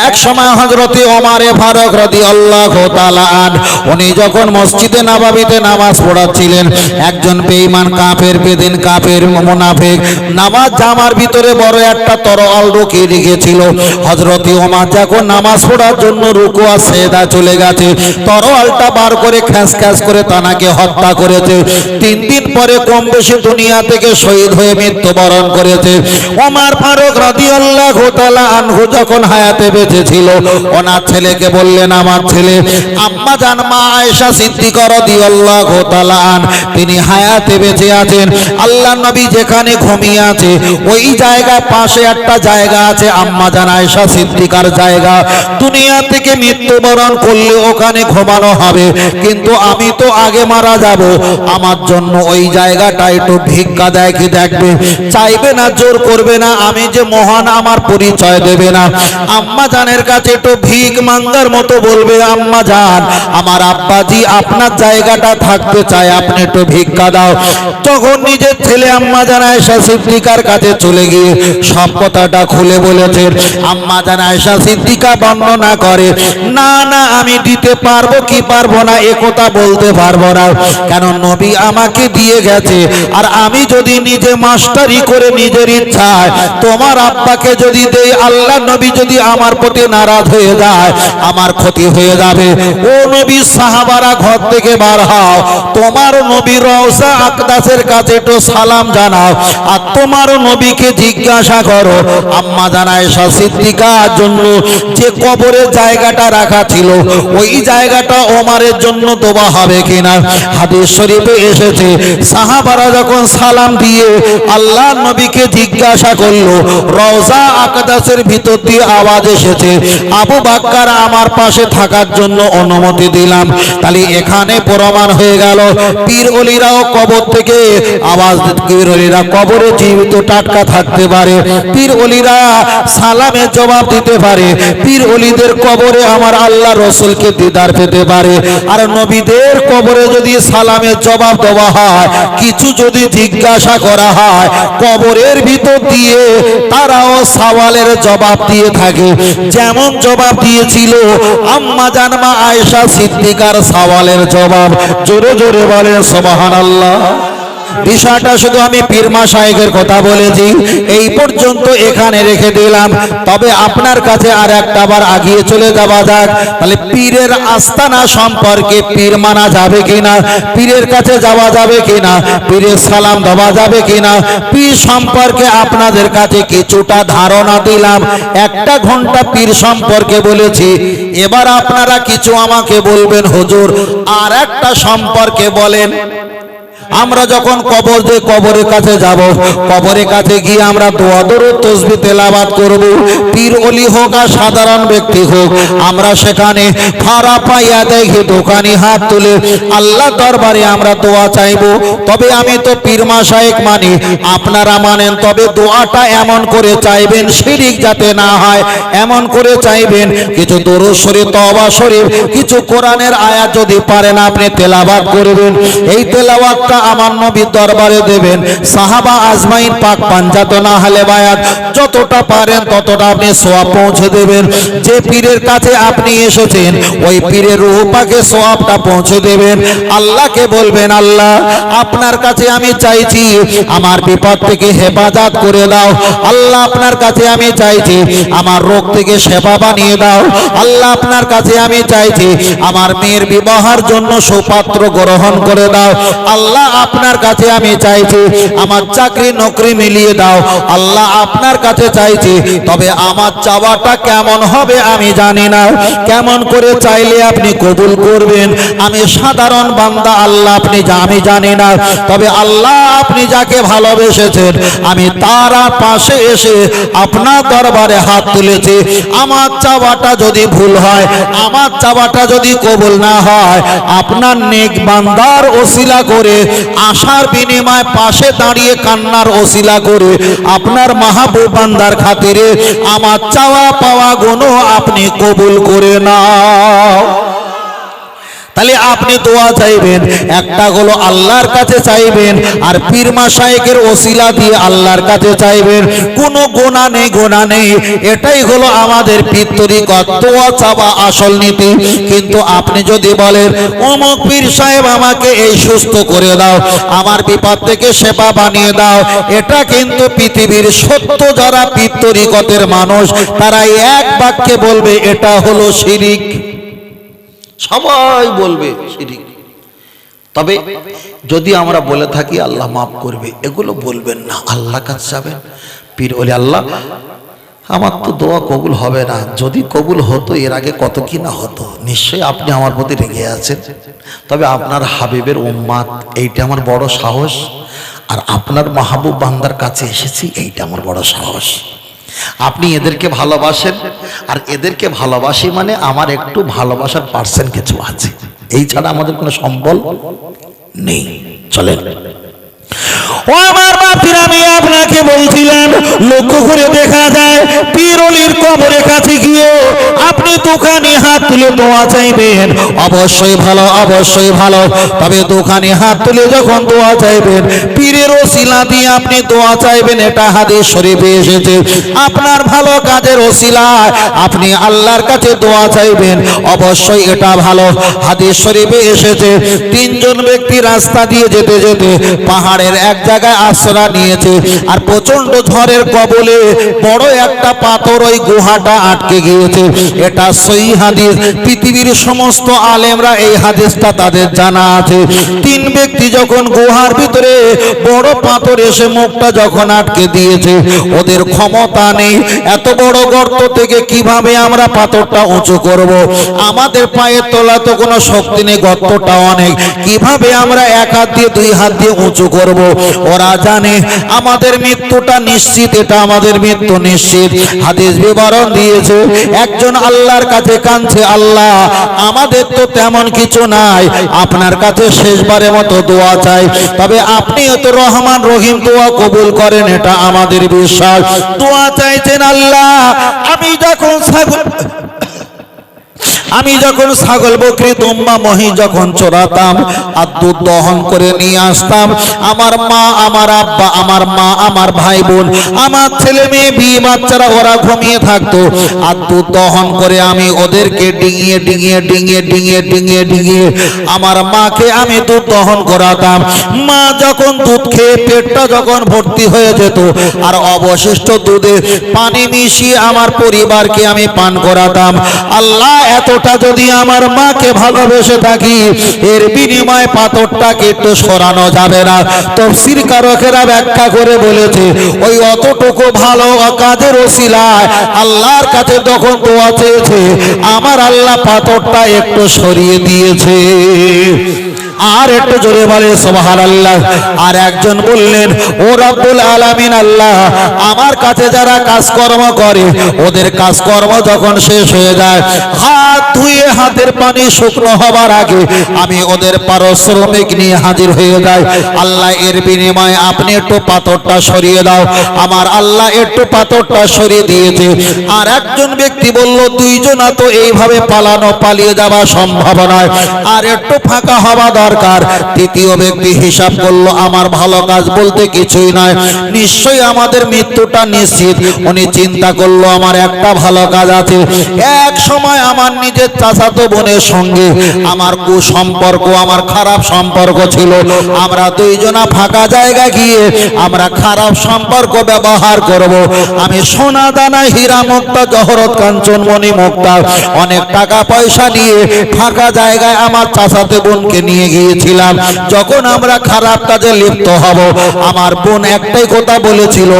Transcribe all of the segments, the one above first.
এক সময় হযরতে ওমরে ফারুক রাদিয়াল্লাহু তাআলা উনি যখন মসজিদে নববীতে নামাজ পড়াচ্ছিলেন, একজন বেঈমান কাফের, বেদিন কাফের, মুনাফিক নামাজ জামার ভিতরে বড় একটা তরোয়াল ঢুকিয়ে রেখেছিল। হযরতে ওমর যখন নামাজ পড়ার জন্য রুকু আর সিজদা চলে গেছে, তরোয়ালটা বার করে খ্যাস খ্যাস করে তানাকে হত্যা করেছে। 3 দিন পরে কম বেশি দুনিয়া থেকে শহীদ হয়ে মৃত্যুবরণ করেছে। ওমর ফারুক রাদিয়াল্লাহু তাআলা আনহু যখন হায়াতে বেঁচে ছিল, ওনার ছেলেকে বললেন, আমার ছেলে আম্মা জান মা আয়েশা সিদ্দিকা রাদিয়াল্লাহু তাআলা তিনি হায়াতে বেঁচে আছেন। আল্লাহর নবী যেখানে ঘুমিয়ে আছে ওই জায়গার পাশে একটা জায়গা আছে আম্মা জান আয়েশা সিদ্দিকার জায়গা। দুনিয়া থেকে মৃত্যুবরণ করলে ওখানে ঘুমানো হবে, কিন্তু আমি তো আগে মারা যাব। আমার জন্য ওই জায়গাটা একটু ভিক্ষা দেয় কি দেখবে, চাইবে না, জোর করবে না, আমি যে মহান আমার পরিচয় দেবে না। আম্মা জানের কাছে একটু ভিক মাঙ্গার মতো বলবে, আম্মা জান আমার আব্বাজি আপনার জায়গাটা থাকতে চায়, আপনি একটু ভিক্ষা দাও। তখন নিজের ছেলে আম্মা জান আয়েশা সিদ্দিকার কাছে চলে গিয়ে সব কথাটা খুলে বলেছেন। আম্মা জান আয়েশা সিদ্দিকা বর্ণনা করে, না না আমি দিতে পারবো কি পারবো না এ কথা বলতে পারবো না, কেন নবী আমাকে দিয়ে গেছে। আর আমি যদি নিজে মাস্টারি করে নিজের ইচ্ছায় তোমার আব্বাকে যদি দেই, আল্লাহ নবী যদি আমার প্রতি নারাজ হয়ে যায়, আমার ক্ষতি হয়ে যাবে। ও নবী সাহাবারা ঘর থেকে বার হও, তোমার নবী রওজা আকদাসের কাছে একটু সালাম জানাও, আর তোমার নবীকে জিজ্ঞাসা করো আম্মা জান আয়েশা সিদ্দিকার জন্য যে কবরের জায়গাটা রাখা ছিল ওই জায়গাটা ওমরের জন্য দোয়া হবে কিনা। হাদিস শরীফে এসেছে, সাহাবারা যখন সালাম দিয়ে আল্লাহ নবীকে জিজ্ঞাসা করলো, রওজা আকদাসের ভিতর দিয়ে আওয়াজ এসেছে, আবু বকর আমার পাশে থাকার জন্য অনুমতি দিলাম। তাহলে এখানে প্রমাণ হয়ে গেল পীর ওলিরাও কবর থেকে আওয়াজ, পীর ওলিরা কবরে জীবিত টাটকা থাকতে পারে, পীর ওলিরা সালামের জবাব দিতে পারে, পীর ওলিদের কবরে আমার আল্লাহ রসুলকে দিদার পেতে পারে। আর নবীদের কবরে যদি সালামের জবাব দেওয়া হয়, কিছু যদি জিজ্ঞাসা করা হয়, কবরের ভিতর দিয়ে তারাও সওয়ালের জবাব দিয়ে থাকে। যেমন জবাব দিয়েছিল আম্মা জান মা আয়েশা সিদ্দিকার সওয়ালের জবাব। জোরে জোরে বলেন সুবহানাল্লাহ। বিষয়টা শুধু আমি পীর মাশায়েখের কথা বলেছি, এই পর্যন্ত এখানে রেখে দিলাম। তবে আপনার কাছে আর একটা বার আগিয়ে চলে যাওয়া যাক। তাহলে পীরের আস্তানা সম্পর্কে পীর মানা যাবে কিনা, পীরের কাছে যাওয়া যাবে কিনা, পীরের সালাম দেওয়া যাবে কিনা, পীর সম্পর্কে আপনাদের কাছে কিছুটা ধারণা দিলাম। 1 ঘন্টা পীর সম্পর্কে বলেছি। এবার আপনারা কিছু আমাকে বলবেন, হুজুর আর একটা সম্পর্কে বলেন। আমরা যখন কবরের কাছে যাব, কবরের কাছে গিয়ে আমরা দোয়া দরুদ তাসবিহ তেলাওয়াত করব, পীর ওলি হোক আর সাধারণ ব্যক্তি হোক, আমরা সেখানে খাড়া পাইয়া দেখি দোকানি হাত তুলে আল্লাহ দরবারে আমরা দোয়া চাইব। তবে আমি তো পীর মাশায়েখ মানি, আপনারা মানেন, তবে দোয়াটা এমন করে চাইবেন শিরক যাতে না হয়, এমন করে চাইবেন। কিছু দরুদ শরীফ, তওবা শরীফ, কিছু কোরআনের আয়াত যদি পারেন আপনি তেলাওয়াত করবেন। এই তেলাওয়াতটা আমার নবীর দরবারে দেবেন। সাহাবা আজমাইন পাক পাঞ্জাতন আহলে বায়াত যতটা পারেন ততটা আপনি সওয়াব পৌঁছে দেবেন। যে পীরের কাছে আপনি এসেছেন ওই পীরের রূহ পাকে সওয়াবটা পৌঁছে দেবেন। আল্লাহকে বলবেন, আল্লাহ আপনার কাছে আমি চাইছি আমার বিপদ থেকে হেফাজত করে দাও। আল্লাহ আপনার কাছে আমি চাইছি আমার রোগ থেকে শেফা বানিয়ে দাও। আল্লাহ আপনার কাছে আমি চাইছি আমার মেয়ের বিবাহের জন্য সুপাত্র গ্রহণ করে দাও। আল্লাহ আপনার কাছে আমি চাইছি আমার চাকরি নকরি মিলিয়ে দাও। আল্লাহ আপনার কাছে চাইছি, তবে আমার চাওয়াটা কেমন হবে আমি জানি না, কেমন করে চাইলে আপনি কবুল করবেন আমি সাধারণ বান্দা আল্লাহ, আমি জানি না। তবে আল্লাহ আপনি যাকে ভালোবেসেছেন আমি তার পাশে এসে আপনার দরবারে হাত তুলেছি। আমার চাওয়াটা যদি ভুল হয়, আমার চাওয়াটা যদি কবুল না হয়, আপনার নেক বান্দার ওসিলা করে, আশার বিনিময়ে পাশে দাঁড়িয়ে কান্নার ওসিলা করে আপনার মাহবুব বান্দার খাতিরে আমার চাওয়া পাওয়া গুণ আপনি কবুল করে নাও। তাহলে আপনি দোয়া চাইবেন, একটা হলো আল্লাহর কাছে চাইবেন, আর পীর মাশায়েখের ওসিলা দিয়ে আল্লাহর কাছে চাইবেন। কোনো গোনা নেই, গোনা নেই। এটাই হলো আমাদের পীর তরিকত, দোয়া চাওয়া আসল নীতি। কিন্তু আপনি যদি বলেন অমুক পীর সাহেব আমাকে এই সুস্থ করে দাও, আমার বিপদ থেকে সেবা বানিয়ে দাও, এটা কিন্তু পৃথিবীর সত্য যারা পীর তরিকতের মানুষ তারা এক বাক্যে বলবে এটা হলো শিরিক। সবাই বলবে শিরিক। তবে যদি আমরা বলে থাকি আল্লাহ মাফ করবে, এগুলো বলবেন না, আল্লাহ কাছে যাবেন। পীর বলে আল্লাহ আমার তো দোয়া কবুল হবে না, যদি কবুল হতো এর আগে কত কি না হতো, নিশ্চয়ই আপনি আমার প্রতি রেগে আছেন। তবে আপনার হাবিবের উম্মাত, এইটা আমার বড় সাহস, আর আপনার মাহবুব বান্দার কাছে এসেছি, এইটা আমার বড় সাহস। আপনি এদেরকে ভালোবাসেন, আর এদেরকে ভালোবাসি মানে আমার একটু ভালোবাসার পার্সেন্ট কিছু আছে, এই ছাড়া আমাদের কোনো সম্বল নেই। চলেন ও আমার বাপীর, আমি আপনাকে বলছিলাম লক্ষ্য করে দেখা যায় পীর ওলির কবরের কাছে গিয়ে আপনি দোকানে হাত তুলে দোয়া চাইবেন, অবশ্যই ভালো, অবশ্যই ভালো। তবে দোকানে হাত তুলে যখন দোয়া চাইবেন, পীরের ওসিলা দিয়ে আপনি দোয়া চাইবেন, এটা হাদিস শরীফে এসেছে। আপনার ভালো কাজের ওসিলায় আপনি আল্লাহর কাছে দোয়া চাইবেন, অবশ্যই এটা ভালো। হাদিস শরীফে এসেছে তিনজন ব্যক্তি রাস্তা দিয়ে যেতে যেতে পাহাড়ের এক জায়গায় আশ্রয় নিয়েছে, আর প্রচন্ড ঝড়ের কবলে বড় একটা পাথর ওই গুহাটা আটকে গিয়েছে। এটা সহিহ হাদিস, পৃথিবীর সমস্ত আলেমরা এই হাদিসটা তাদের জানা আছে। তিন ব্যক্তি যখন গুহার ভিতরে বড় পাথর এসে মুখটা যখন আটকে দিয়েছে, ওদের ক্ষমতা নেই এত বড় গর্ত থেকে কিভাবে আমরা পাথরটা উঁচু করব, আমাদের পায়ের তলা তো কোনো শক্তি নেই, গর্তটা অনেক, কিভাবে আমরা এক হাত দিয়ে দুই হাত দিয়ে উঁচু করব। ওরা জানে আমাদের মৃত্যুটা নিশ্চিত, এটা আমাদের মৃত্যু নিশ্চিত। হাদিস বিবরণ দিয়েছে একজন আল্লাহর কাছে কাঁদছে, আল্লাহ আমাদের তো তেমন কিছু নাই, আপনার কাছে শেষবারের মতো দোয়া চাই, তবে আপনি তো রহমান রহিম, দোয়া কবুল করেন, এটা আমাদের বিশ্বাস। দোয়া চাইছেন আল্লাহ আমি যখন ছাগল বকরি দুম্বা মহি যখন চড়াতাম আর দুধ দহন করে নিয়ে আসতাম, আমার মা, আমার আব্বা, আমার মা, আমার ভাই বোন, আমার ছেলে মেয়ে, বিয়ে বাচ্চারা ওরা ঘুমিয়ে থাকতো, আর দুধ দহন করে আমি ওদেরকে ডিঙিয়ে ডিঙিয়ে ডিঙিয়ে ডিঙিয়ে ডিঙিয়ে ডিঙিয়ে আমার মাকে আমি দুধ দহন করাতাম। মা যখন দুধ খেয়ে পেটটা যখন ভর্তি হয়ে যেত, আর অবশিষ্ট দুধে পানি মিশিয়ে আমার পরিবারকে আমি পান করাতাম। আল্লাহ এতটা যদি আমার মাকে ভালোবেসে থাকি, এর বিনিময়ে পাথরটাকে একটু সরানো যাবে না? তাফসীর কারকেরা ব্যাখ্যা করে বলেছে ওই অতটুকু ভালো কাজের ওসিলায় আল্লাহর কাছে যখন দোয়া চেয়েছে, আমার আল্লাহ পাথরটা একটু সরিয়ে দিয়েছে। আর একটু জোরে বলে সুবহানাল্লাহ। আর একজন বললেন ও রব্বুল আলামিন, আল্লাহ আমার কাছে যারা কাজকর্ম করে ওদের কাজকর্ম যখন শেষ হয়ে যায়, হাত ধুয়ে হাতের পানি শুকনো হবার আগে আমি ওদের পারিশ্রমিক নিয়ে হাজির হয়ে যাই। আল্লাহ এর বিনিময়ে আপনি একটু পাথরটা সরিয়ে দাও। আমার আল্লাহ একটু পাথরটা সরিয়ে দিয়েছে। আর একজন ব্যক্তি বলল দুইজনা তো এইভাবে পালিয়ে যাওয়া সম্ভব নয়, আর একটু ফাঁকা হওয়া দরকার। তৃতীয় ব্যক্তি হিসাব করলো আমার ভালো কাজ বলতে কিছুই নয়, নিশ্চয়ই আমাদের মৃত্যুটা নিশ্চিত। উনি চিন্তা করলো আমার একটা ভালো কাজ আছে। এক সময় আমার নিজের চাচাতো বোনের সঙ্গে আমার কুসম্পর্ক, আমার খারাপ সম্পর্ক ছিল। আমরা দুইজনা ফাঁকা জায়গা গিয়ে আমরা খারাপ সম্পর্ক ব্যবহার করব। আমি সোনা দানা হীরা মুক্তা জহরত কাঞ্চন মণি মুক্তা অনেক টাকা পয়সা নিয়ে ফাঁকা জায়গায় আমার চাচাতো বোনকে নিয়ে গিয়েছিলাম। যখন আমরা খারাপ কাজে লিপ্ত হব, আমার বোন একটাই কথা বলেছিল,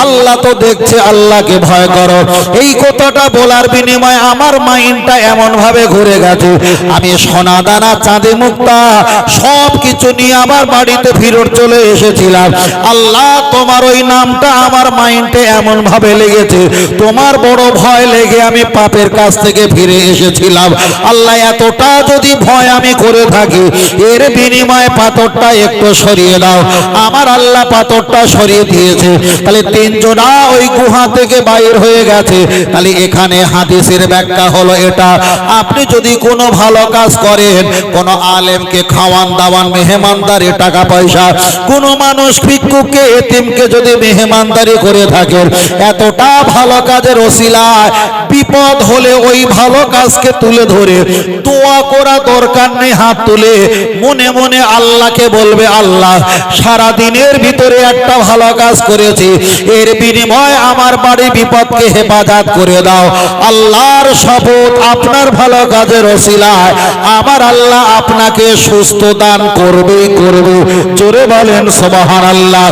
আল্লাহ তো দেখছে, আল্লাহকে ভয় করো। এই কথাটা বলার বিনিময়ে আমার মাইন্ডটা এমন ভাবে ঘুরে গেছে, আমি সোনা দানা চাঁদে মুক্তা সব কিছু নিয়ে আমার বাড়িতে ফিরত চলে এসেছিলাম। আল্লাহ তোমার ওই নামটা আমার মাইন্ডে এমন ভাবে লেগেছে, তোমার বড় ভয় লেগে আমি পাপের কাছ থেকে ফিরে এসেছিলাম। আল্লাহ এতটা যদি ভয় আমি করে থাকি, এর বিনিময়ে পাথরটা একটু সরিয়ে দাও। আমার আল্লাহ পাথরটা সরিয়ে দিয়েছে। তাহলে তিনজনা ওই গুহা থেকে বাইর হয়ে গেছে। তাহলে এখানে হাদিসের ব্যাখ্যা হলো এটা, আপনি যদি কোনো ভালো কাজ করেন, কোনো আলেমকে খাওয়ান দাওয়ান, মেহমানদারি, টাকা পয়সা, কোনো মানুষ ভিক্ষুককে এতিমকে যদি মেহমানদারি করে থাকেন, এতটা ভালো কাজের ওসিলায় বিপদ হলে ওই ভালো কাজকে তুলে ধরে দোয়া করা দরকার নেই, হাত তুলে মনে মনে আল্লাহকে বলবে, আল্লাহ সারা দিনের ভিতরে একটা ভালো কাজ করেছি, এর বিনিময়ে আমার বাড়ি বিপদকে হেফাজত করে দাও। আল্লাহর শপথ, আপনার ভালো কাজের ওসিলায় আমার আল্লাহ আপনাকে সুস্থ দান করবে করবে। জোরে বলেন সুবহানাল্লাহ।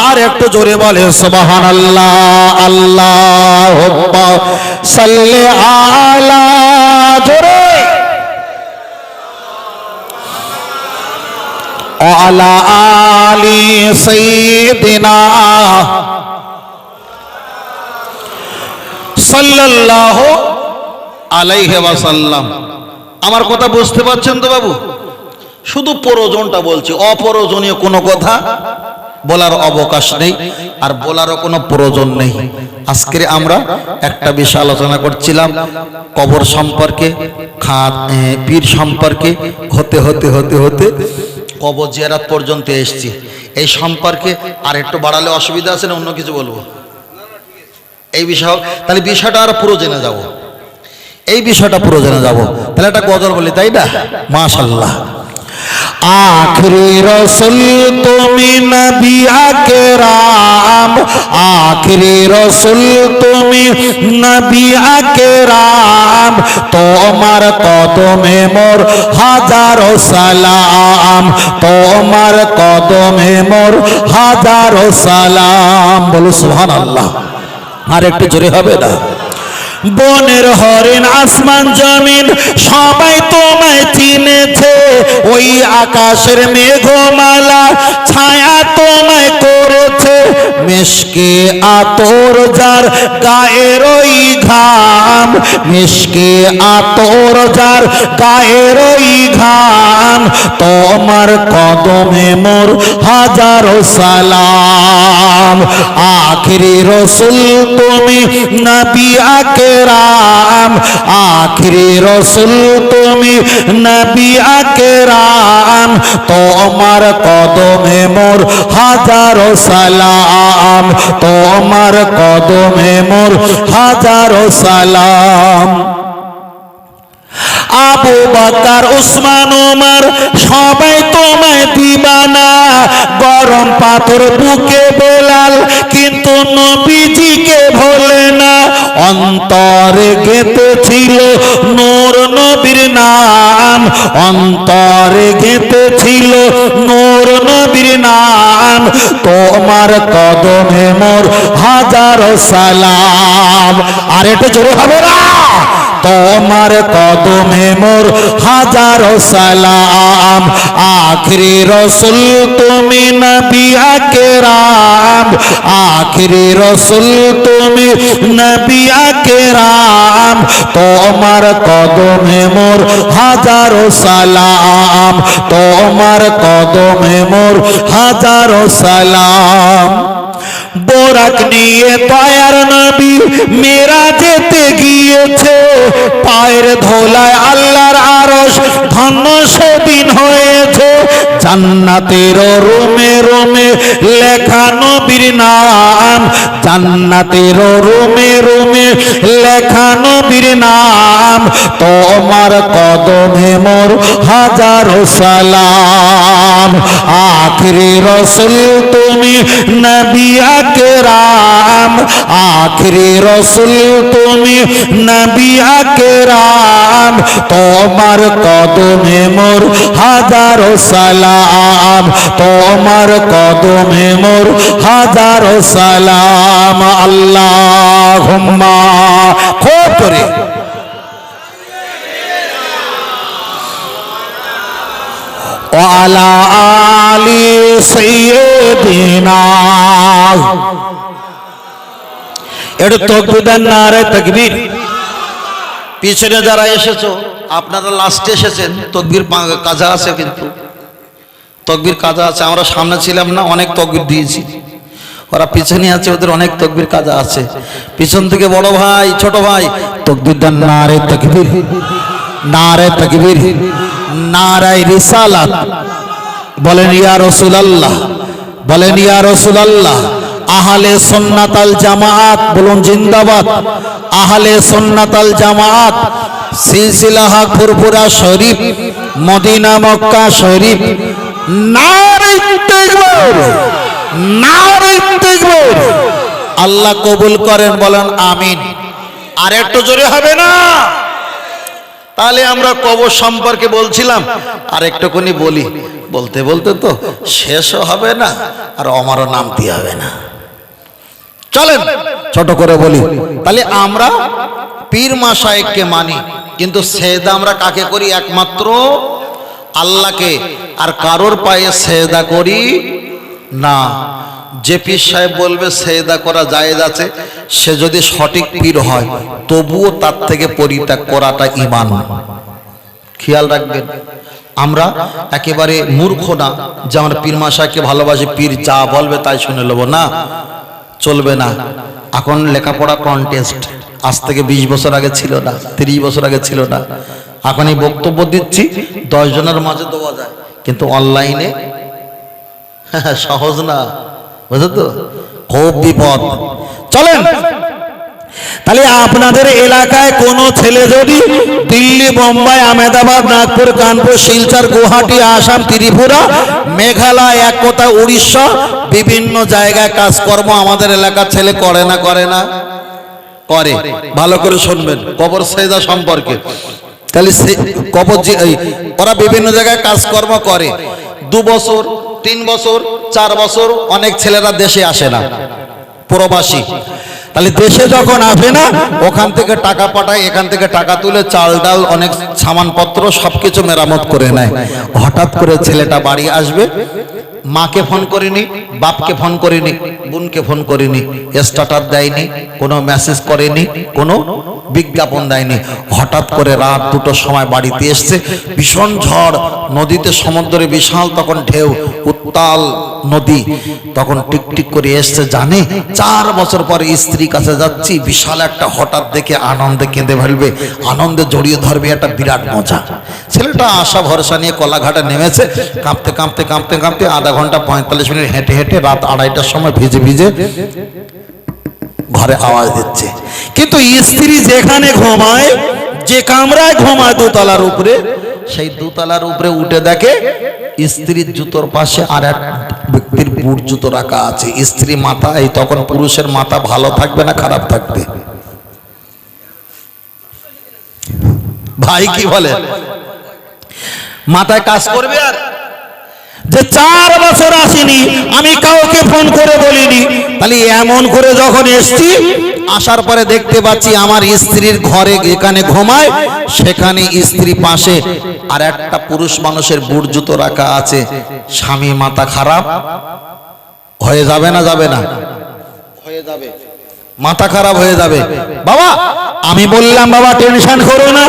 আর একটু জোরে বলেন সুবহানাল্লাহ। আল্লাহুম্মা সাল্লি আলা, জোরে, আলা আলি সাইয়্যিদিনা সাল্লাল্লাহু আলাইহি ওয়াসাল্লাম। আমার কথা বুঝতে পারছেন তো বাবু? শুধু প্রয়োজনটা বলছি, অপ্রয়োজনীয় কোনো কথা বলার অবকাশ নেই, আর বলারও কোনো প্রয়োজন নেই। আজকে আমরা একটা বিষয় আলোচনা করছিলাম কবর সম্পর্কে, পীর সম্পর্কে, হতে হতে হতে হতে কবর জিয়ারত পর্যন্ত এসেছি। এই সম্পর্কে আর একটু বাড়ালে অসুবিধা আছে না অন্য কিছু বলবো? এই বিষয়, তাহলে বিষয়টা আর পুরো জেনে যাব, এই বিষয়টা পুরো জেনে যাব। তাহলে একটা গজল বলি, তাই না? মাশাআল্লাহ। आखिरी रसूल তুমি নবী আকরাম, आखिरी रसूल তুমি নবী আকরাম, তোমার কদমে মোর হাজারো সালাম, তোমার কদমে মোর হাজারো সালাম। বলো সুবহানাল্লাহ। আর একটু জোরে হবে না? বনের হরিণ, আসমান জমিন সবাই তোমায় চিনেছে, ওই আকাশের মেঘমালা ছায়া তোমায় করেছে, মিশকে আতর যার গায়ের ওই ঘাম, মিশকে আতর যার গায়ের ওই ঘাম, তোমার কদমে মোর হাজারো সালাম। আখিরি রসুল তুমি নবী আকরাম, আখিরি রসুল তুমি নবী আকরাম, তোমার কদমে মোর হাজারো সালাম, তোমার কদমে মোর হাজারো সালাম। আবু বকর, উসমান, ওমর সবাই তোমায় দিবানা, গরম পাথর বুকে বেলাল কিন্তু নবীজিকে ভোলে না, অন্তরে গেঁথেছিল নূর নবীর নাম, অন্তরে গেঁথেছিল নূর নবীর নাম, তোমার কদমে মোর হাজারো সালাম। আর একটু জোরে হবে না? তোমার কদমে মোর হাজারো সালাম। আখিরি রসুল তুমি নবী আকরাম, আখিরি রসুল তুমি নবী আকরাম, তোমার কদমে মোর হাজারো সালাম, তোমার কদমে মোর হাজারো সালাম। বোরাক নিয়ে দয়ার নবী মেরাজেতে গিয়েছে, পায়ের ধোলায় আল্লাহর আরশ ধন্য সেদিন হয়েছে, জান্নাতের রুমে রুমে লেখা নবীর নাম, জান্নাতের রুমে রুমে লেখা নবীর নাম, তোমার কদমে মোর হাজারো সালাম। আখিরি রসুল তুমি নবী আকরাম, আখিরি রসুল তুমি নবী আকরাম, তোমার কদমে মোর হাজারো সালাম, তোমার কদমে মোর হাজারো সালাম। আল্লাহুম্মা, খুব করে ওয়ালা আলি সাইয়্যিদিনা। এটা তাকবীর, নারে তাকবীর। পিছনে যারা এসেছো আপনারা লাস্টে এসেছেন, তাকবীর কাজা আছে কিন্তু তকবির কাজা আছে, আমরা সামনে ছিলাম না, অনেক তকবির দিয়েছি। ওরা পিছনে আছে, ওদের অনেক তকবির কাজা আছে। পিছন থেকে বড় ভাই ছোট ভাই তকবির দেন, নারে তাকবীর, নারে তাকবীর, নারায়ে রিসালাত। বলেন ইয়া রাসূলুল্লাহ, বলেন ইয়া রাসূলুল্লাহ। আহলে সুন্নাত আল জামাত বলুন জিন্দাবাদ। আহলে সুন্নাত আল জামাত, সিলসিলা হক ফুরফুরা শরীফ, মদিনা মক্কা শরীফ। নারে তাকবীর, নারে তাকবীর। আল্লাহ কবুল করেন, বলেন আমিন। আর একটু জোরে হবে না? তাহলে আমরা কবর সম্পর্কে বলছিলাম, আর একটুখানি বলি। বলতে বলতে তো শেষও হবে না, আর আমারও নামতে হবে না। চলেন ছোট করে বলি। তাহলে আমরা পীর মাশায়েখকে মানি, কিন্তু সেজদা আমরা কাকে করি? একমাত্র আল্লাহকে। আর কারোর পায়ে সেজদা করি না। যে পীর সাহেব বলবে সেজদা করা জায়েজ আছে, সে যদি সঠিক পীর হয়, তবুও তার থেকে পরিত্যাগ করাটা ঈমান। খেয়াল রাখবেন, আমরা একেবারে মূর্খ না যে আমরা পীর মাশায়েখকে ভালোবাসি, পীর যা বলবে তাই শুনে নেব, না, চলবে না। এখন লেখাপড়া কন্টেস্ট, আজ থেকে 20 বছর আগে ছিল না, 30 বছর আগে ছিল না। এখন এই বক্তব্য দিচ্ছি 10 জনের মাঝে দেওয়া যায়, কিন্তু অনলাইনে সহজ না, বুঝলো তো, খুব বিপদ। চলেন, তাহলে আপনাদের এলাকায় কোনো ছেলে যদি দিল্লি, বোম্বাই, আহমেদাবাদ, নাগপুর, কানপুর, শিলচর, গুয়াহাটি, আসাম, ত্রিপুরা, মেঘালয়, এক কথা উড়িষ্যা, বিভিন্ন জায়গায় কাজকর্ম আমাদের এলাকার ছেলে করে না? করে না? করে। ভালো করে শুনবেন কবর সেজদা সম্পর্কে। তাহলে কবর ওরা বিভিন্ন জায়গায় কাজকর্ম করে। 2 বছর, 3 বছর, 4 বছর অনেক ছেলেরা দেশে আসে না, প্রবাসী। তাহলে দেশে যখন আসে না, ওখান থেকে টাকা পাঠায়, এখান থেকে টাকা তুলে চাল ডাল অনেক সামানপত্র সবকিছু মেরামত করে নেয়। হঠাৎ করে ছেলেটা বাড়ি আসবে, মাকে ফোন করিনি, বাপকে ফোন করিনি, বোনকে ফোন করিনি, স্ট্যাটাস দেয়নি, কোনো মেসেজ করেনি, কোনো বিজ্ঞাপন দেয়নি। হঠাৎ করে রাত 2টোর সময় বাড়িতে এসছে, ভীষণ ঝড়, নদীতে সমুদ্রে বিশাল তখন ঢেউ, উত্তাল নদী, তখন টিকটিক করে এসছে। জানে 4 বছর পরে স্ত্রীর কাছে যাচ্ছি, বিশাল একটা, হঠাৎ দেখে আনন্দে কেঁদে ফেলবে, আনন্দে জড়িয়ে ধরবে, একটা বিরাট মজা। ছেলেটা আশা ভরসা নিয়ে কলাঘাটে নেমেছে, কাঁপতে কাঁপতে কাঁপতে কাঁপতে আধা ঘন্টা 45 মিনিট হেঁটে হেঁটে রাত 2:30টার সময় ভিজে ভিজে ঘরে আওয়াজ দিচ্ছে। কিন্তু স্ত্রী যেখানে ঘুমায়, যে কামরায় ঘুমায় 2 তলার উপরে, সেই 2 তলার উপরে উঠে দেখে স্ত্রীর জুতোর পাশে আর এক ব্যক্তির বুট জুতো রাখা আছে। স্ত্রী মাথা, এই তখন পুরুষের মাথা ভালো থাকবে না খারাপ থাকবে? ভাই কি বলে? মাথায় কাজ করবে। আর যে 4 বছর আসেনি, আমি কাউকে ফোন করে বলিনি, তাহলে এমন করে যখন এসছি, আসার পরে দেখতে পাচ্ছি আমার স্ত্রীর ঘরে এখানে ঘুমায়, সেখানে স্ত্রী পাশে আর একটা পুরুষ মানুষের বুট জুতো রাখা আছে। স্বামী মাথা খারাপ হয়ে যাবে না? যাবে না? হয়ে যাবে, মাথা খারাপ হয়ে যাবে। বাবা, আমি বললাম বাবা টেনশন করো না,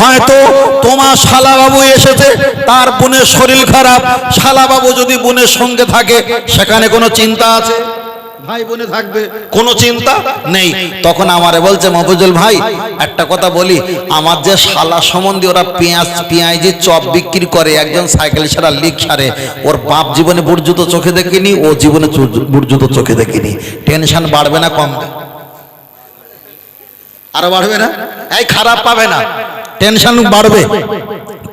হয়তো তোমার শালাবাবু এসেছে, তার বোনের শরীর খারাপ, শালাবাবু যদি বোনের সঙ্গে থাকে সেখানে কোনো চিন্তা আছে? ভাই বোনে থাকবে, কোনো চিন্তা নেই। তখন আমারে বলছে, মফিজুল ভাই একটা কথা বলি, আমার যে শালা সম্বন্ধে ওরা পেঁয়াজি চপ বিক্রি করে, একজন সাইকেল সারা লিক সারে, ওর বাপ জীবনে বুট জুতো চোখে দেখিনি, ও জীবনে বুট জুতো চোখে দেখিনি। টেনশন বাড়বে না কমবে? আরো বাড়বে না? এই খারাপ পাবে না, টেনশন বাড়বে।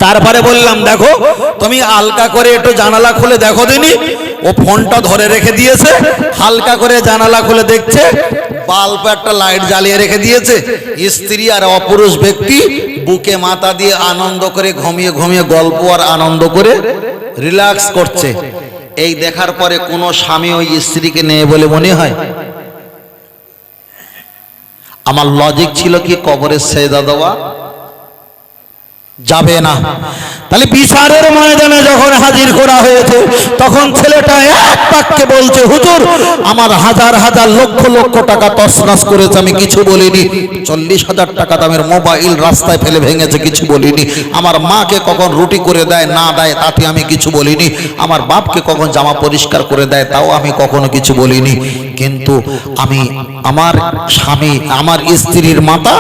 তারপরে বললাম, দেখো তুমি হালকা করে একটু জানালা খুলে দেখো দিনি। ও ফোনটা ধরে রেখে দিয়েছে, হালকা করে জানালা খুলে দেখছে, বাল্ব একটা লাইট জ্বালিয়ে রেখে দিয়েছে। স্ত্রী আর অপুরুষ ব্যক্তি বুকে মাথা দিয়ে আনন্দ করে ঘুমিয়ে ঘুমিয়ে গল্প আর আনন্দ করে রিল্যাক্স করছে। এই দেখার পরে কোনো স্বামী ওই স্ত্রীকে নেই বলে মনে হয়? আমার লজিক ছিল কি, কবরের সেজদা দেওয়া যাবে না। তাহলে বিচারের ময়দানে যখন হাজির করা হয়েছে তখন ছেলেটা এক বাক্যে বলছে, হুজুর আমার হাজার হাজার লক্ষ লক্ষ টাকা তছনছ করেছে, আমি কিছু বলিনি। 40,000 টাকা দামের মোবাইল রাস্তায় ফেলে ভেঙেছে, কিছু বলিনি। আমার মাকে কখন রুটি করে দেয় না দেয় তাতে আমি কিছু বলিনি। আমার বাপকে কখন জামা পরিষ্কার করে দেয় তাও আমি কখনো কিছু বলিনি। কিন্তু আমি আমার স্বামী আমার স্ত্রীর মাথা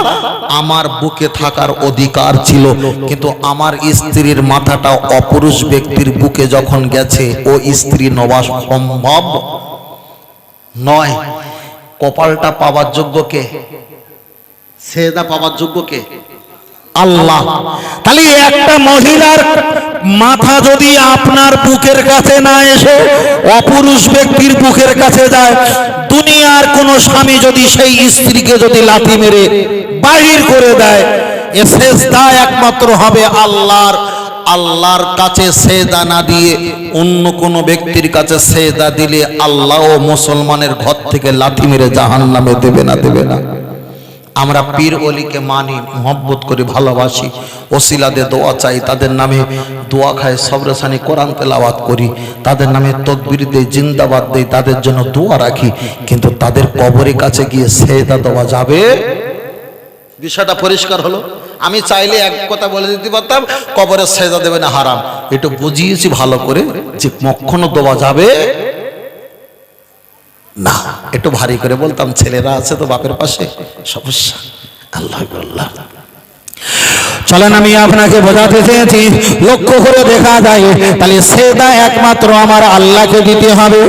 আমার বুকে থাকার অধিকার ছিল, কিন্তু আমার স্ত্রীর মাথাটা অপুরুষ ব্যক্তির বুকে যখন গেছে ও স্ত্রী নেওয়া সম্ভব নয়। কপালটা পাওয়ার যোগ্য কে? সেদা পাওয়ার যোগ্য কে? আল্লাহ। তাহলে একটা মহিলার মাথা যদি আপনার বুকের কাছে না এসে অপুরুষ ব্যক্তির বুকের কাছে যায়, দুনিয়ার কোন স্বামী যদি সেই স্ত্রীকে যদি লাথি মেরে বাহির করে দেয়, এ সেজদা একমাত্র হবে আল্লাহর। আল্লাহর কাছে সেজদা না দিয়ে অন্য কোন ব্যক্তির কাছে সেজদা দিলে আল্লাহ ও মুসলমানের ঘর থেকে লাথি মেরে জাহান্নামে দেবে না, দেবে না। আমরা পীর ওলিকে মানি, মহব্বত করি, ভালোবাসি, ওসিলাদের দোয়া চাই, তাদের নামে দোয়া খাই, সবরেসানি কোরআন তেলাওয়াত করি, তাদের নামে তকবীর দেই, জিন্দাবাদ দেই, তাদের জন্য দোয়া রাখি। কিন্তু তাদের কবরের কাছে গিয়ে সেজদা দেওয়া যাবে? বিষয়টা পরিষ্কার হলো। আমি চাইলে এক কথা বলে দিতে পারতাম, কবরে সেজদা দেবে না হারাম। একটু বুঝিয়েছি ভালো করে যে কখনো দেওয়া যাবে না। একটু ভারী করে বলতাম, ছেলেরা আছে তো বাপের পাশে, সমস্যা। আল্লাহ আল্লাহ। চলেন আমি আপনাকে বোঝাতে চেয়েছি, লক্ষ্য করে দেখা যায় তাহলে সেজদা একমাত্র আমার আল্লাহকে দিতে হবে।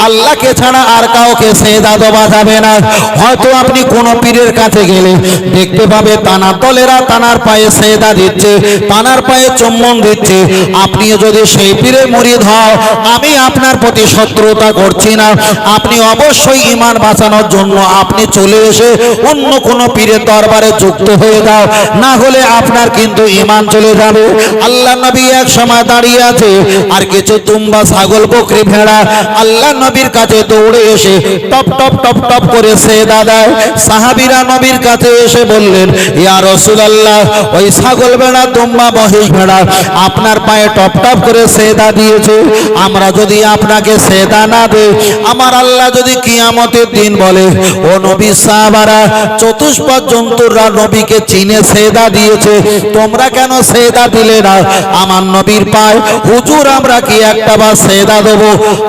আল্লাহকে ছাড়া আর কাউকে সেজদা দেওয়া যাবে না। হয়তো আপনি কোন পীরের কাছে গেলে দেখতে পাবে তানার দলেরা তানার পায়ে সেজদা দিচ্ছে, তানার পায়ে চুম্বন দিচ্ছে। আপনি যদি সেই পীরের মুরিদ হও, আমি আপনার প্রতি শত্রুতা করছি না। আপনি অবশ্যই ঈমান বাঁচানোর জন্য আপনি চলে এসে অন্য কোন পীরের দরবারে যুক্ত হয়ে যাও, না হলে আপনার কিন্তু ঈমান চলে যাবে। আল্লাহ নবী এক সময় দাঁড়িয়ে আছে, আর কিছু দুম্বা ছাগল বকরি ভেড়া আল্লাহ নবীর কাছে দৌড়ে এসে টপ টপ টপ টপ করে সেজদা দেয়। সাহাবীরা নবীর কাছে এসে বললেন, ইয়া রাসূলুল্লাহ, ওই ছাগল ভেড়া দুম্বা মহিষ ভেড়া আপনার পায়ে টপ টপ করে সেজদা দিয়েছে, আমরা যদি আপনাকে সেজদা না দেই, আমার আল্লাহ যদি কিয়ামতের দিন বলে, ও নবী সাহাবারা চতুষ্পদ জন্তুরা নবীকে চিনে সেজদা দিয়েছে, তোমরা কেন সেজদা দিলে না আমার নবীর পায়ে? হুজুর আমরা কি একটা বার সেজদা দেব?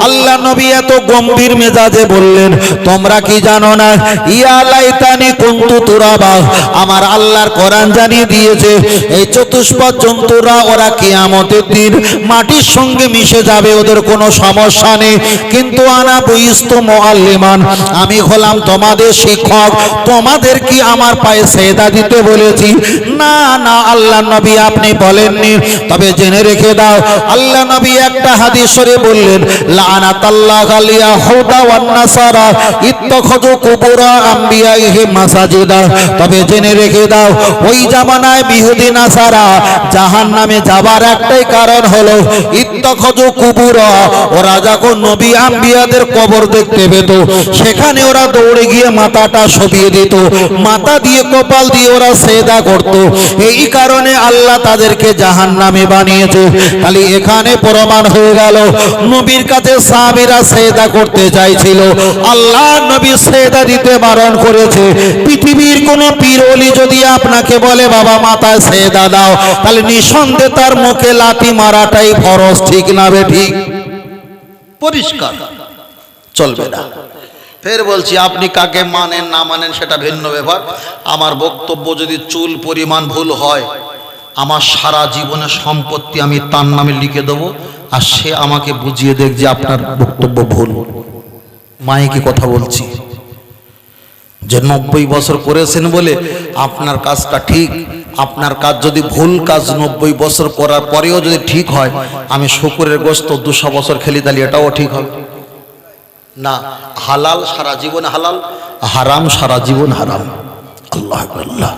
আল্লাহ নবী এত গম্ভীর মেজাজে বললেন, তোমরা কি জানো না, ইয়া লাইতানি কুনতু তুরাবা, আমার আল্লাহর কোরআন জানিয়ে দিয়েছে এই চতুষ্পদ জন্তুরা ওরা কিয়ামতের দিন মাটির সঙ্গে মিশে যাবে, ওদের কোনো সমস্যা নেই। কিন্তু আনা বুইস্তু মুআল্লিমান, আমি হলাম তোমাদের শিক্ষক, তোমাদের কি আমার পায়ে সেজদা দিতে বলেছি? না না আল্লাহ নবী আপনি বলেননি। তবে জেনে রেখে দাও, আল্লাহ নবী একটা হাদিস শরীফ বললেন, লানাতাল্লাহু আল ইয়াহুদা ওয়ান নাসারা ইত্তাখাযু কুবুর আমবিয়াইহিম মাসাজিদা। তবে জেনে রেখে দাও, ওই জামানায় ইহুদি নাসারা জাহান্নামে যাবার একটাই কারণ হলো ইত্তাখাযু কুবুর, ওরা যখন নবী আম্বিয়াদের কবর দেখতে পেত সেখানে ওরা দৌড়ে গিয়ে মাথাটা সবিয়ে দিত, মাথা দিয়ে কপাল দিয়ে ওরা সেজদা করত। এই কারণে আল্লাহ তাদেরকে জাহান্নামে বানিয়েছে। তাহলে এখানে প্রমাণ হয়ে গেল, নবীর কাছে সাহাবীরা সেজদা করতে চাইছিল, আল্লাহ নবী সেজদা দিতে বারণ করেছে। পৃথিবীর কোন পীর ওলি যদি আপনাকে বলে বাবা মাথায় সেজদা দাও, তাহলে নিঃসন্দেহে তার মুখে লাথি মারাটাই ফরজ, ঠিক না বে ঠিক? পরিষ্কার, চলবে না। ফের বলছি, আপনি কাকে মানেন না মানেন সেটা ভিন্ন ব্যাপার। আমার বক্তব্য যদি চুল পরিমাণ ভুল হয়, আমার সারা জীবনের সম্পত্তি আমি তার নামে লিখে দেবো, আর সে আমাকে বুঝিয়ে দেখ যে আপনার বক্তব্য ভুল। মাইকে কথা বলছি, যে 90 বছর করেছেন বলে আপনার কাজটা ঠিক, আপনার কাজ যদি ভুল কাজ 90 বছর করার পরেও যদি ঠিক হয়, আমি শুকুরের গোশত 200 বছর খেলি, তাহলে এটাও ঠিক হবে না। হালাল সারা জীবন হালাল, হারাম সারা জীবন হারাম। আল্লাহ আল্লাহ।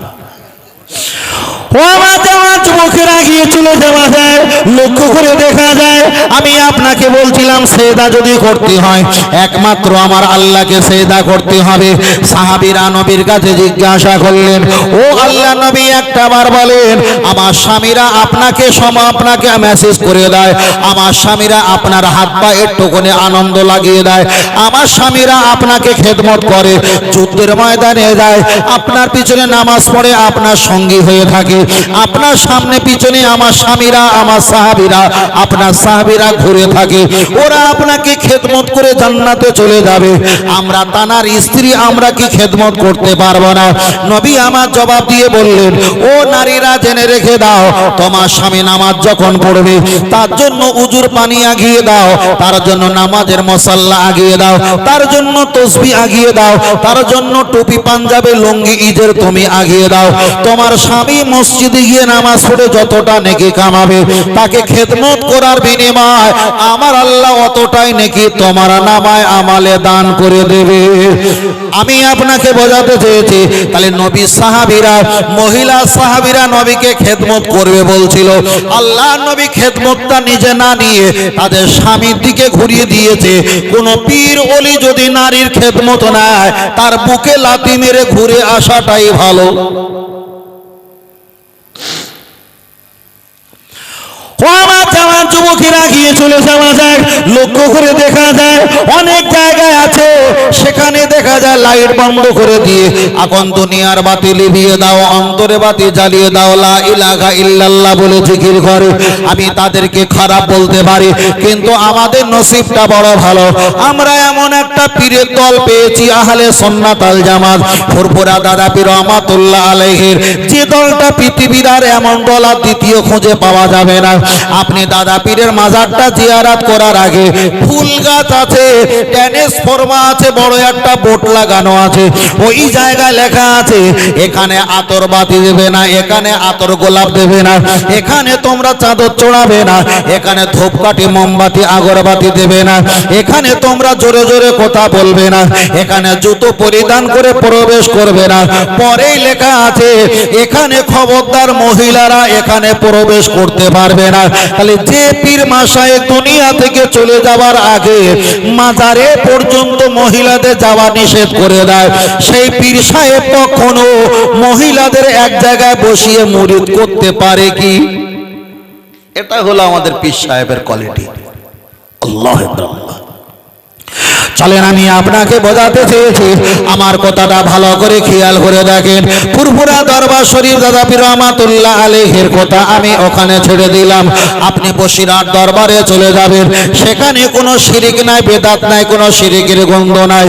ও আমার জামা যুবকেরা গিয়ে চলে যাওয়া যায়, লক্ষ্য করে দেখা যায় আমি আপনাকে বলছিলাম সেজদা যদি করতে হয় একমাত্র আমার আল্লাহকে সেজদা করতে হবে। সাহাবীরা নবীর কাছে জিজ্ঞাসা করলেন, ও আল্লাহ নবী একটা বার বলেন, আমার স্বামীরা আপনাকে আপনাকে মেসেজ করে দেয়, আমার স্বামীরা আপনার হাত পা একটুখানি আনন্দ লাগিয়ে দেয়, আমার স্বামীরা আপনাকে খেদমত করে, যুদ্ধের ময়দানে যায়, আপনার পিছনে নামাজ পড়ে আপনার সঙ্গী হয়ে থাকে, আপনার সামনে পিছনে আমার স্বামীরা আমার সাহাবীরা আপনার সাহাবীরা ঘুরে থাকে, ওরা আপনাকে খেদমত করে জান্নাতে চলে যাবে, আমরা তানার স্ত্রী আমরা কি খেদমত করতে পারবো না? নবী আমার জবাব দিয়ে বললেন, ও নারীরা জেনে রেখে দাও, তোমার স্বামী নামাজ যখন পড়বে তার জন্য উজুর পানি আগিয়ে দাও, তার জন্য নামাজের মশাল্লা আগিয়ে দাও, তার জন্য তসবিহ আগিয়ে দাও, তার জন্য টুপি পাঞ্জাবে লুঙ্গি ঈদের তুমি আগিয়ে দাও। তোমার স্বামী মসজিদে গিয়ে নামাজ পড়ে যতটা নেকি কামাবে তাকে খেদমত করার বিনিময় আমার আল্লাহ অতটাই নেকি তোমার নামায় আমালে দান করে দেবে। আমি আপনাকে বোঝাতে চেয়েছি, তাহলে নবী সাহাবীরা মহিলা সাহাবীরা নবীকে খেদমত করবে বলছিল, আল্লাহ নবী খেদমতটা নিজে না নিয়ে তাদের স্বামীর দিকে ঘুরিয়ে দিয়েছে। কোন পীর ওলি যদি নারীর খেদমত নেয় তার বুকে লাথি মেরে ঘুরে আসাটাই ভালো। যুবকেরা গিয়ে চলে যাওয়া যায়, লক্ষ্য করে দেখা যায় অনেক জায়গায় আছে সেখানে দেখা যায় লাইট বন্ধ করে দিয়ে এখন দুনিয়ার বাতি লিভিয়ে দাও, অন্তরে বাতি জ্বালিয়ে দাও, লা ইলাহা ইল্লাল্লাহ বলে জিকির করে। আমি তাদেরকে খারাপ বলতে পারি, কিন্তু আমাদের নসিবটা বড় ভালো, আমরা এমন একটা পীরের দল পেয়েছি আহলে সুন্নাত আল জামাত, ফুরফুরা দাদা পীর রহমাতুল্লাহ আলাইহির, যে দলটা পৃথিবীর আর এমন দল আর দ্বিতীয় খুঁজে পাওয়া যাবে না। আপনি দাদা পীরের মাজারটা জিয়ারত করার আগে ফুল গাছ আছে, ট্রান্সফরমা আছে, বড় একটা বোর্ড লাগানো আছে, ওই জায়গায় লেখা আছে এখানে আতর বাতি দেবে না, এখানে আতর গোলাপ দেবে না, এখানে তোমরা চাদর চড়াবে না, এখানে ধূপকাঠি মোমবাতি আগরবাতি দেবে না, এখানে তোমরা জোরে জোরে কথা বলবে না, এখানে জুতো পরিধান করে প্রবেশ করবে না। পরেই লেখা আছে এখানে খবরদার মহিলারা এখানে প্রবেশ করতে পারবে না। তাহলে যে পীর মাশায়েখ দুনিয়া থেকে চলে যাওয়ার আগে মাজারে পর্যন্ত মহিলাদের যাওয়া নিষেধ করে দেয়, সেই পীর সাহেব কখনো মহিলাদের এক জায়গায় বসিয়ে মুরিদ করতে পারে কি? এটা হলো আমাদের পীর সাহেবের কোয়ালিটি। আল্লাহ আকবার। চলেন আমি আপনাকে বোঝাতে চেয়েছি, আমার কথাটা ভালো করে খেয়াল করে দেখেন। ফুরফুরা দরবার শরীফ দাদা পীর রহমাতুল্লাহ আলাইহির কথা আমি ওখানে ছেড়ে দিলাম, আপনি বসিরহাট দরবারে চলে যাবেন, সেখানে কোনো শিরিক নাই, বেদাত নাই, কোনো শিরিকের গন্ধ নাই।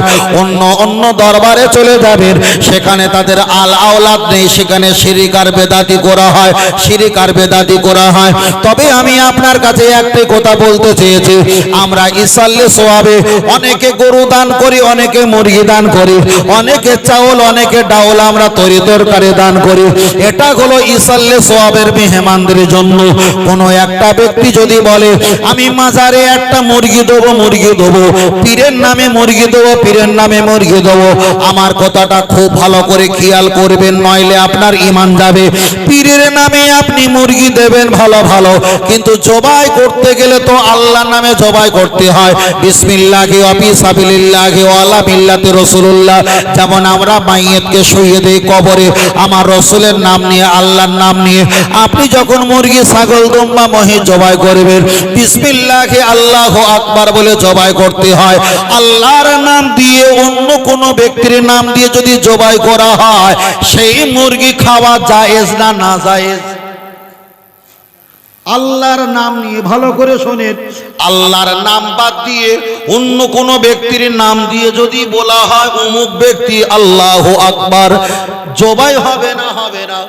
অন্য দরবারে চলে যাবেন, সেখানে তাদের আল আওলাদ নেই, সেখানে শিরিক আর বেদাতি করা হয়, শিরিক আর বেদাতি করা হয়। তবে আমি আপনার কাছে একটাই কথা বলতে চেয়েছি, আমরা ইসাল্লে সোয়াবে অনেকে গরু দান করি, অনেকে মুরগি দান করি, অনেকে চাউল, অনেকে ডাউল আমরা তরি তরকারি দান করি, এটা হলো ইসাল্লে সোয়াবের মেহমানদের জন্য। কোনো একটা ব্যক্তি যদি বলে আমি মাজারে একটা মুরগি দেবো, মুরগি দেবো, পীরের নামে মুরগি দেবো, পীরের নামে মুরগি দেবো, আমার কথাটা খুব ভালো করে খেয়াল করবেন, নইলে আপনার ঈমান যাবে। পীরের নামে আপনি মুরগি দেবেন ভালো ভালো, কিন্তু জবাই করতে গেলে তো আল্লাহর নামে জবাই করতে হয়, বিসমিল্লাহি ওয়া বিসাবিলিল্লাহি ওয়া আলা মিল্লাতি রাসূলুল্লাহ। যেমন আমরা মাইয়িতকে শুইয়ে দেই কবরে আমার রাসূলের নাম নিয়ে, আল্লাহর নাম নিয়ে, আপনি যখন মুরগি ছাগল দুম্বা মহিষ জবাই করবেন বিসমিল্লাহি আল্লাহু আকবার বলে জবাই করতে হয়। আল্লাহর নাম দিয়ে অন্য কোনো ব্যক্তির নাম দিয়ে যদি জবাই করা হয় সেই মুরগি খাওয়া জায়েজ না না জায়েজ? আল্লাহর নাম নিয়ে ভালো করে শোনেন, আল্লাহর নাম বাদ দিয়ে অন্য কোন ব্যক্তির নাম দিয়ে যদি বলা হয় অমুক ব্যক্তি আল্লাহু আকবার, জবাই হবে না? হবে না।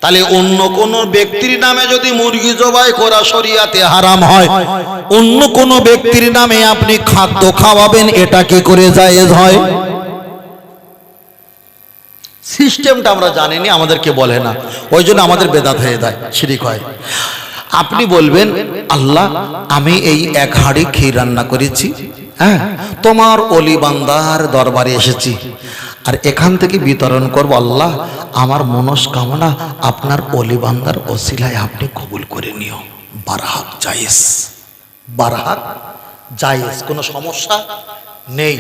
তাহলে অন্য কোন ব্যক্তির নামে যদি মুরগি জবাই করা শরিয়াতে হারাম হয়, অন্য কোন ব্যক্তির নামে আপনি খাদ্য খাওয়াবেন, এটা কি করে জায়েজ হয়? সিস্টেমটা আমরা জানিনি, আমাদেরকে বলে না, ওই জন্য আমাদের বেদাত হয়ে যায়, শিরিক হয়। আপনি বলবেন আল্লাহ আমি এই এক হাঁড়ি ক্ষীর রান্না করেছি, হ্যাঁ তোমার অলি বান্দার দরবারে এসেছি, আর এখান থেকে বিতরণ করব। আল্লাহ আমার মনস্কামনা আপনার অলি বান্দার ওসিলায় আপনি কবুল করে নিও। বারহাক জায়েজ, বারহাক জায়েজ, কোনো সমস্যা নেই।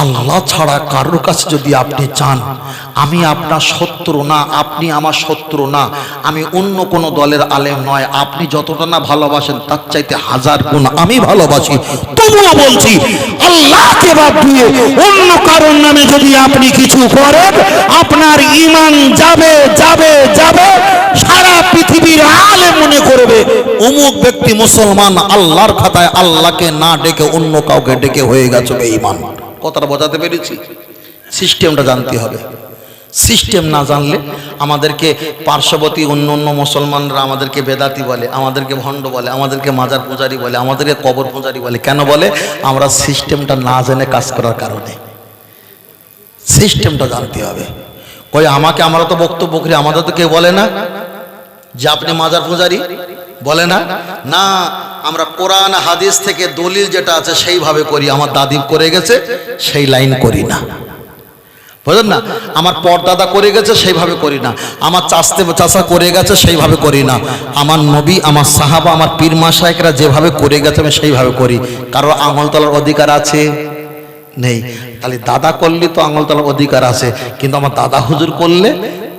আল্লাহ ছাড়া কারোর কাছে যদি আপনি চান, আমি আপনার শত্রু না, আপনি আমার শত্রু না, আমি অন্য কোনো দলের আলেম নয়, আপনি যতটা না ভালোবাসেন তার চাইতে হাজার গুণ আমি ভালোবাসি, তবুও বলছি আল্লাহকে বাদ দিয়ে অন্য কারোর নামে যদি আপনি কিছু করেন, আপনার ঈমান যাবে যাবে যাবে। সারা পৃথিবীর আলেম মনে করবে অমুক ব্যক্তি মুসলমান, আল্লাহর খাতায় আল্লাহকে না ডেকে অন্য কাউকে ডেকে হয়ে গেছে বেঈমান। কথাটা বোঝাতে পেরেছি? সিস্টেমটা জানতে হবে। সিস্টেম না জানলে আমাদেরকে পার্শ্ববর্তী অন্য অন্য মুসলমানরা আমাদেরকে বেদাতি বলে, আমাদেরকে ভণ্ড বলে, আমাদেরকে মাজার পূজারি বলে, আমাদেরকে কবর পূজারি বলে। কেন বলে? আমরা সিস্টেমটা না জেনে কাজ করার কারণে। সিস্টেমটা জানতে হবে। কই আমাকে, আমরা তো বক্তব্য করি, আমাদের তো কেউ বলে না যে আপনি মাজার পূজারি, বলে না। না, আমরা কোরআন হাদিস থেকে দলিল যেটা আছে সেইভাবে করি। আমার দাদি করে গেছে সেই লাইন করি না, বুঝলেন না? আমার পরদাদা করে গেছে সেইভাবে করি না, আমার চাচা করে গেছে সেইভাবে করি না। আমার নবী, আমার সাহাবা, আমার পীর মাশায়েখরা যেভাবে করে গেছে আমি সেইভাবে করি। কারো আঙুল তোলার অধিকার আছে? নেই। তাহলে দাদা করলে তো আঙুল তোলার অধিকার আছে, কিন্তু আমার দাদা হুজুর করলে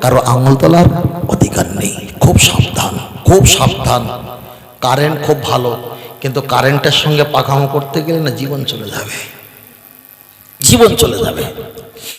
কারো আঙুল তোলার অধিকার নেই। খুব সাবধান, খুব সাবধান। কারেন্ট খুব ভালো, কিন্তু কারেন্টের সঙ্গে পাকামো করতে গেলে না জীবন চলে যাবে, জীবন চলে যাবে।